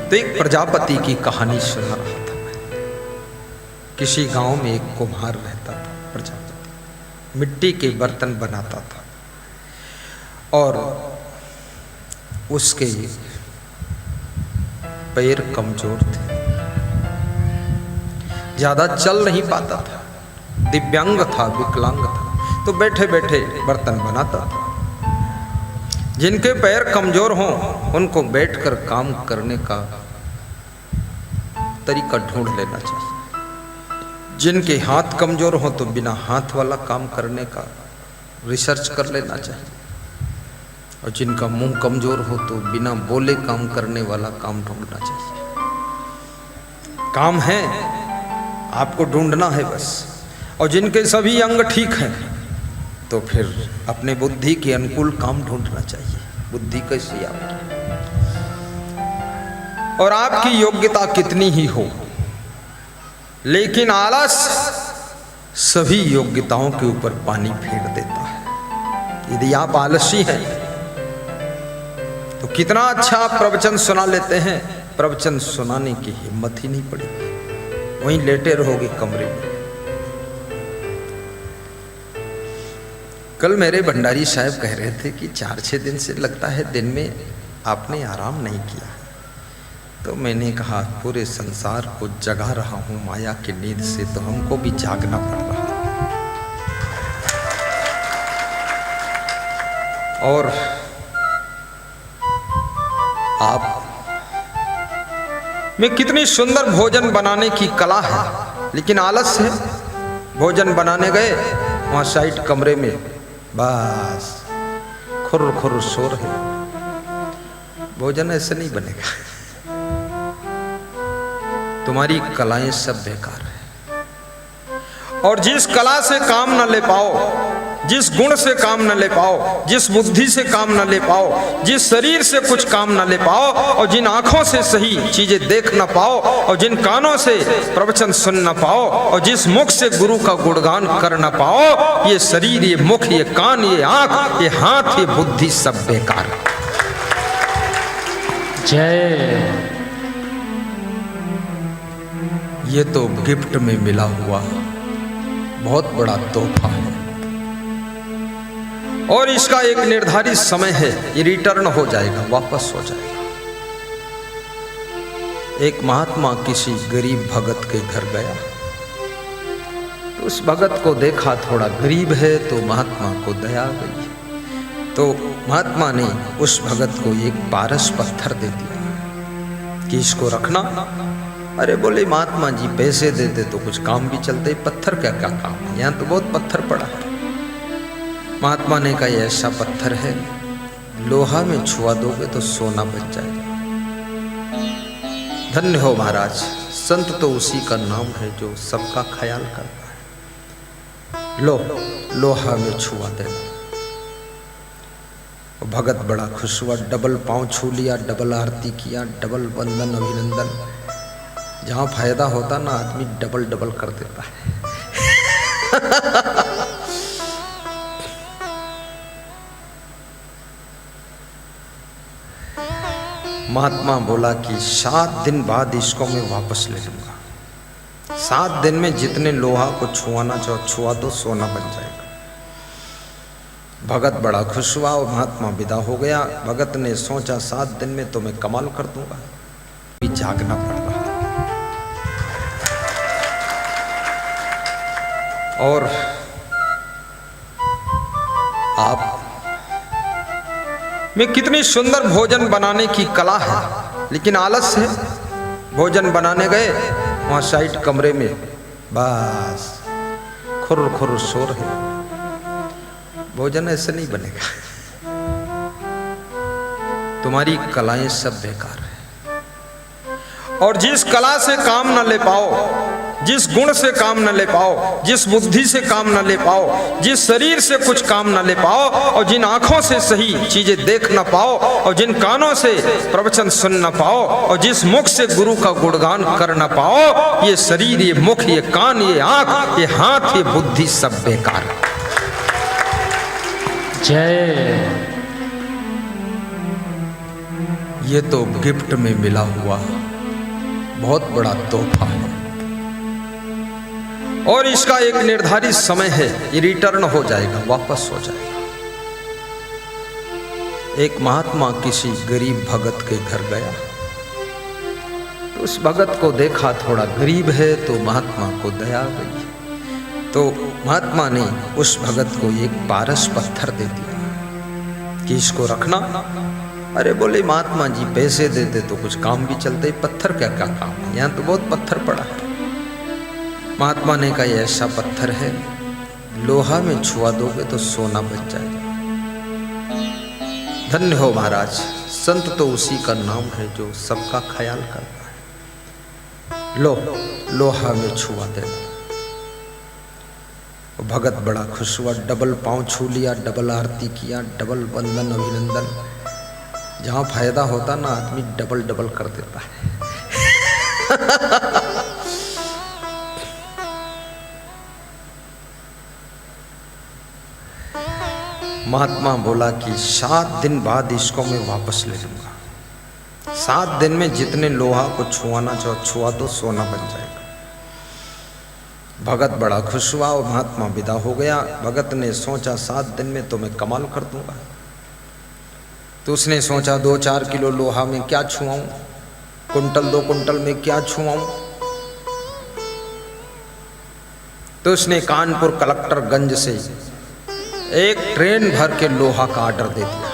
तो एक प्रजापति की कहानी सुना रहा था मैं। किसी गांव में एक कुम्हार रहता था, प्रजापति मिट्टी के बर्तन बनाता था और उसके पैर कमजोर थे, ज्यादा चल नहीं पाता था, दिव्यांग था, विकलांग था, तो बैठे बैठे बर्तन बनाता था। जिनके पैर कमजोर हों उनको बैठकर काम करने का तरीका ढूंढ लेना चाहिए। जिनके हाथ कमजोर हों तो बिना हाथ वाला काम करने का रिसर्च कर लेना चाहिए, और जिनका मुंह कमजोर हो तो बिना बोले काम करने वाला काम ढूंढना चाहिए। काम है, आपको ढूंढना है बस। और जिनके सभी अंग ठीक हैं तो फिर अपने बुद्धि के अनुकूल काम ढूंढना चाहिए। बुद्धि कैसी आपकी और आपकी योग्यता कितनी ही हो, लेकिन आलस सभी योग्यताओं के ऊपर पानी फेर देता है। यदि आप आलसी हैं तो कितना अच्छा आप प्रवचन सुना लेते हैं, प्रवचन सुनाने की हिम्मत ही नहीं पड़ी, वहीं लेटे रहोगे कमरे में। कल मेरे भंडारी साहब कह रहे थे कि 4-6 दिन से लगता है दिन में आपने आराम नहीं किया। तो मैंने कहा पूरे संसार को जगा रहा हूं माया की नींद से, तो हमको भी जागना पड़ रहा है। और आप में कितनी सुंदर भोजन बनाने की कला है, लेकिन आलस है। भोजन बनाने गए, वहां साइड कमरे में बस खुर खुर शोर है। भोजन ऐसे नहीं बनेगा, तुम्हारी कलाएं सब बेकार है। और जिस कला से काम न ले पाओ, जिस गुण से काम न ले पाओ, जिस बुद्धि से काम न ले पाओ, जिस शरीर से कुछ काम न ले पाओ, और जिन आंखों से सही चीजें देख न पाओ, और जिन कानों से प्रवचन सुन न पाओ, और जिस मुख से गुरु का गुणगान कर न पाओ, ये शरीर, ये मुख, ये कान, ये आंख, ये हाथ, ये बुद्धि सब बेकार। जय। ये तो गिफ्ट में मिला हुआ बहुत बड़ा तोहफा है, और इसका एक निर्धारित समय है, ये रिटर्न हो जाएगा, वापस हो जाएगा। एक महात्मा किसी गरीब भगत के घर गया, तो उस भगत को देखा थोड़ा गरीब है, तो महात्मा को दया आ गई। तो महात्मा ने उस भगत को एक पारस पत्थर दे दिया कि इसको रखना। अरे बोले महात्मा जी पैसे देते तो कुछ काम भी चलते, पत्थर क्या क्या काम है, यहाँ तो बहुत पत्थर पड़ा है। महात्मा ने कहा ये ऐसा पत्थर है, लोहा में छुआ दोगे तो सोना बच जाएगा। धन्य हो महाराज, संत तो उसी का नाम है जो सबका ख्याल करता है। लो लोहा में छुआ देना। भगत बड़ा खुश हुआ, डबल पांव छू लिया, डबल आरती किया, डबल वंदन अभिनंदन। जहां फायदा होता ना आदमी डबल डबल कर देता है। महात्मा बोला कि 7 दिन बाद इसको मैं वापस ले लूंगा। 7 दिन में जितने लोहा को छुआना चाहो छुआ दो, सोना बन जाएगा। भगत बड़ा खुश हुआ और महात्मा विदा हो गया। भगत ने सोचा 7 दिन में तो मैं कमाल कर दूंगा, भी जागना पड़ रहा। और आप में कितनी सुंदर भोजन बनाने की कला है, लेकिन आलस है। भोजन बनाने गए, वहां साइड कमरे में बस खुर खुर शोर है। भोजन ऐसे नहीं बनेगा, तुम्हारी कलाएं सब बेकार है। और जिस कला से काम न ले पाओ, जिस गुण से काम न ले पाओ, जिस बुद्धि से काम न ले पाओ, जिस शरीर से कुछ काम न ले पाओ, और जिन आंखों से सही चीजें देख न पाओ, और जिन कानों से प्रवचन सुन न पाओ, और जिस मुख से गुरु का गुणगान कर न पाओ, ये शरीर, ये मुख, ये कान, ये आंख, ये हाथ, ये बुद्धि सब बेकार। जय। ये तो गिफ्ट में मिला हुआ बहुत बड़ा तोहफा है और इसका एक निर्धारित समय है, ये रिटर्न हो जाएगा, वापस हो जाएगा। एक महात्मा किसी गरीब भगत के घर गया तो उस भगत को देखा थोड़ा गरीब है, तो महात्मा को दया आ गई। तो महात्मा ने उस भगत को एक पारस पत्थर दे दिया कि इसको रखना। अरे बोले महात्मा जी पैसे देते तो कुछ काम भी चलते, पत्थर क्या क्या काम है, यहाँ तो बहुत पत्थर पड़ा है। महात्मा ने कहा ऐसा पत्थर है, लोहा में छुआ दोगे तो सोना बच जाएगा। धन्य हो महाराज, संत तो उसी का नाम है जो सबका ख्याल करता है। लो लोहा में छुआ देना। भगत बड़ा खुश हुआ, डबल पांव छू लिया, डबल आरती किया, डबल वंदन अभिनंदन। जहां फायदा होता ना आदमी डबल डबल कर देता है। महात्मा बोला कि 7 दिन बाद इसको मैं वापस ले लूंगा। 7 दिन में जितने लोहा को छुआना चाहो छुआ दो, सोना बन जाएगा। भगत बड़ा खुश हुआ और महात्मा विदा हो गया। भगत ने सोचा 7 दिन में तो मैं कमाल कर दूंगा। तो उसने सोचा 2-4 किलो लोहा में क्या छुआऊं, कुंटल 2 कुंटल में क्या छुआऊं। तो उसने कानपुर कलेक्टरगंज से एक ट्रेन भर के लोहा का ऑर्डर दे दिया।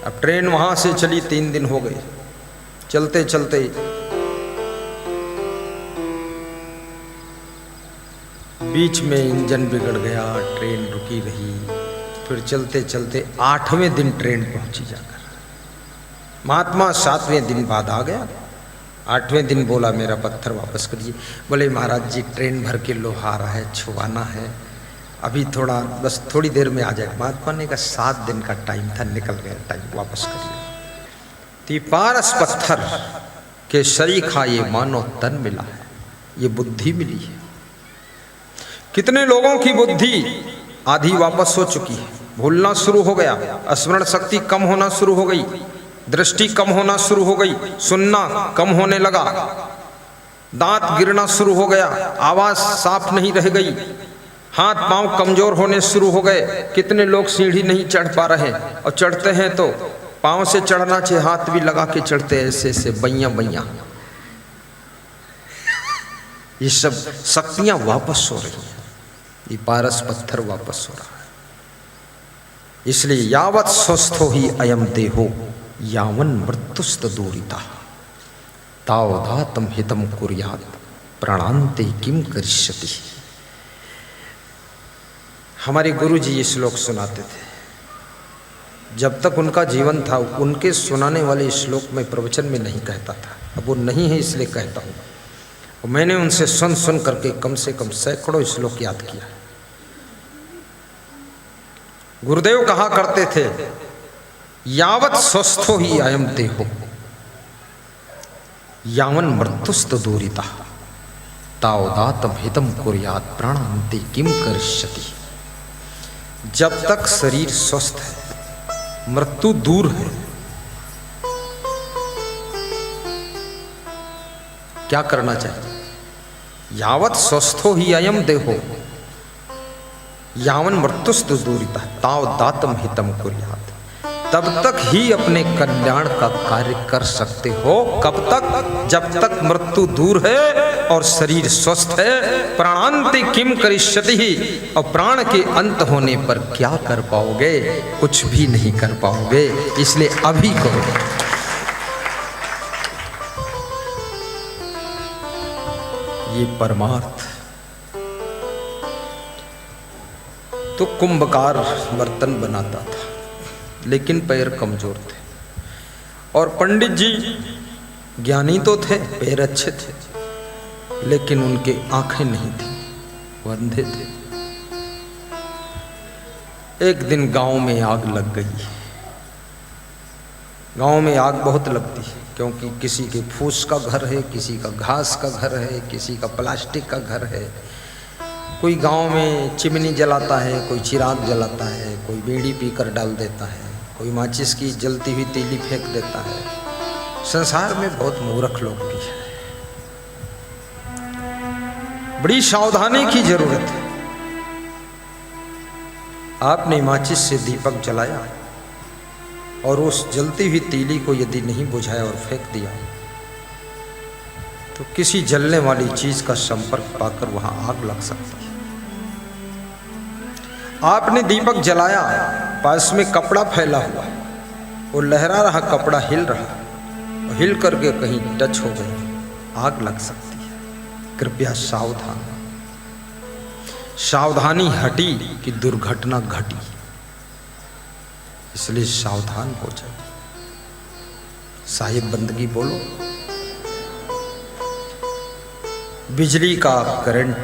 अब ट्रेन वहां से चली, 3 दिन हो गए। चलते चलते बीच में इंजन बिगड़ गया, ट्रेन रुकी रही। फिर चलते चलते 8वें दिन ट्रेन पहुंची जाकर। महात्मा 7वें दिन बाद आ गया। 8वें दिन बोला मेरा पत्थर वापस करिए। बोले महाराज जी ट्रेन भर के लोहा आ रहा है, छुआना है, अभी थोड़ा बस थोड़ी देर में आ जाएगा। महात्मा ने कहा 7 दिन का टाइम था, निकल गया टाइम, वापस करिए। तो पारस पत्थर के शरीखा ये मानो तन मिला है, ये बुद्धि मिली है। कितने लोगों की बुद्धि आधी वापस हो चुकी है, भूलना शुरू हो गया, स्मरण शक्ति कम होना शुरू हो गई, दृष्टि कम होना शुरू हो गई, सुनना कम होने लगा, दांत गिरना शुरू हो गया, आवाज साफ नहीं रह गई, हाथ पांव कमजोर होने शुरू हो गए। कितने लोग सीढ़ी नहीं चढ़ पा रहे, और चढ़ते हैं तो पांव से चढ़ना चाहिए, हाथ भी लगा के चढ़ते ऐसे ऐसे बैया बैया। ये सब शक्तियां वापस हो रही हैं, ये पारस पत्थर वापस हो रहा है। इसलिए यावत स्वस्थो ही अयम देहो यावन मृत्युस्त दूरिता तावदातम हितम कुर्यात प्राणांते किम करिष्यति। हमारे गुरु जी ये श्लोक सुनाते थे। जब तक उनका जीवन था उनके सुनाने वाले श्लोक में प्रवचन में नहीं कहता था, अब वो नहीं है इसलिए कहता हूँ। और मैंने उनसे सुन सुन करके कम से कम सैकड़ों श्लोक याद किया। गुरुदेव कहा करते थे यावत स्वस्थो ही अयम देहो यावन मृत्युस्त दूरिता तावदातम हितम कुर्यात प्राणांते किम करिष्यति। जब तक शरीर स्वस्थ है, मृत्यु दूर है, क्या करना चाहिए? यावत स्वस्थो ही अयम देहो यावन मृत्युस्त दूरिता तावदातम हितम कुर्यात। तब तक ही अपने कल्याण का कार्य कर सकते हो। कब तक? जब तक मृत्यु दूर है और शरीर स्वस्थ है। प्राणांते किम करिष्यति ही, और प्राण के अंत होने पर क्या कर पाओगे? कुछ भी नहीं कर पाओगे। इसलिए अभी करो। ये परमार्थ। तो कुंभकार बर्तन बनाता था लेकिन पैर कमजोर थे, और पंडित जी ज्ञानी तो थे, पैर अच्छे थे, लेकिन उनके आंखें नहीं थी, वो अंधे थे। एक दिन गांव में आग लग गई। गांव में आग बहुत लगती है, क्योंकि किसी के फूस का घर है, किसी का घास का घर है, किसी का प्लास्टिक का घर है। कोई गांव में चिमनी जलाता है, कोई चिराग जलाता है, कोई बीड़ी पीकर डाल देता है, कोई माचिस की जलती हुई तीली फेंक देता है। संसार में बहुत मूर्ख लोग भी हैं, बड़ी सावधानी की जरूरत है। आपने माचिस से दीपक जलाया और उस जलती हुई तीली को यदि नहीं बुझाया और फेंक दिया तो किसी जलने वाली चीज का संपर्क पाकर वहां आग लग सकती है। आपने दीपक जलाया, पास में कपड़ा फैला हुआ, वो लहरा रहा कपड़ा हिल रहा, और हिल करके कहीं टच हो गया, आग लग सकती है। कृपया सावधान। सावधानी हटी कि दुर्घटना घटी, इसलिए सावधान हो जाए। साहिब बंदगी बोलो। बिजली का करंट,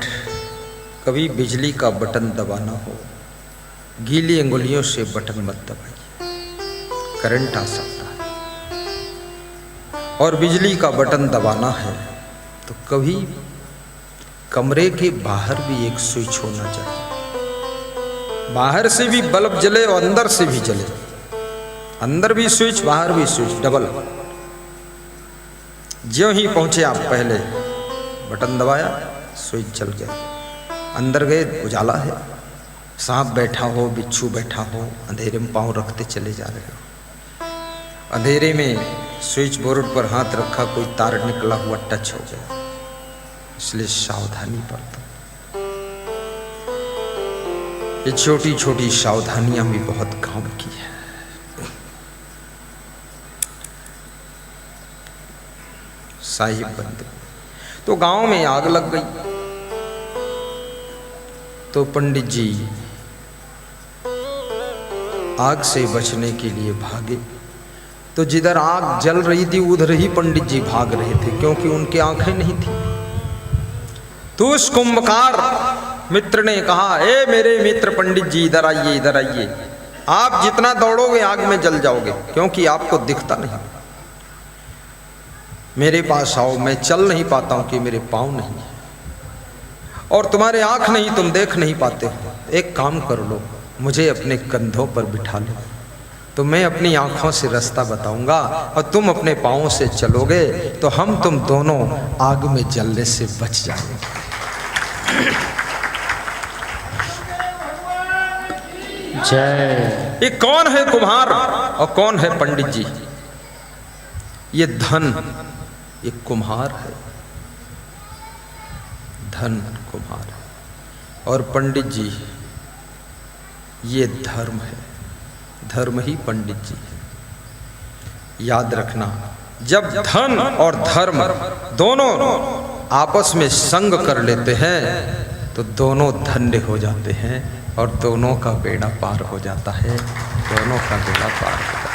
कभी बिजली का बटन दबाना हो, गीली अंगुलियों से बटन मत दबाइए, करंट आ सकता है। और बिजली का बटन दबाना है तो कभी कमरे के बाहर भी एक स्विच होना चाहिए। बाहर से भी बल्ब जले और अंदर से भी जले, अंदर भी स्विच बाहर भी स्विच, डबल। ज्यों ही पहुंचे आप, पहले बटन दबाया, स्विच जल गया, अंदर गए, उजाला है। सांप बैठा हो, बिच्छू बैठा हो, अंधेरे में पांव रखते चले जा रहे हो, अंधेरे में स्विच बोर्ड पर हाथ रखा, कोई तार निकला हुआ टच हो गया, इसलिए सावधानी बरतो। ये छोटी छोटी सावधानियां भी बहुत काम की है। साहिब बंदे, तो गांव में आग लग गई तो पंडित जी आग से बचने के लिए भागे। तो जिधर आग जल रही थी उधर ही पंडित जी भाग रहे थे, क्योंकि उनकी आंखें नहीं थी। तो उस कुंभकार मित्र ने कहा, ए मेरे मित्र पंडित जी, इधर आइए, इधर आइए। आप जितना दौड़ोगे आग में जल जाओगे, क्योंकि आपको दिखता नहीं। मेरे पास आओ, मैं चल नहीं पाता हूं कि मेरे पांव नहीं है, और तुम्हारे आंख नहीं, तुम देख नहीं पाते हो। एक काम कर लो, मुझे अपने कंधों पर बिठा लो, तो मैं अपनी आंखों से रास्ता बताऊंगा और तुम अपने पांवों से चलोगे, तो हम तुम दोनों आग में जलने से बच जाएंगे। जय। ये कौन है कुम्हार और कौन है पंडित जी? ये धन, ये कुम्हार है, धन कुम्हार है, और पंडित जी ये धर्म है, धर्म ही पंडित जी है। याद रखना, जब धन और धर्म दोनों आपस में संग कर लेते हैं तो दोनों धन्य हो जाते हैं और दोनों का बेड़ा पार हो जाता है, दोनों का बेड़ा पार हो जाता है।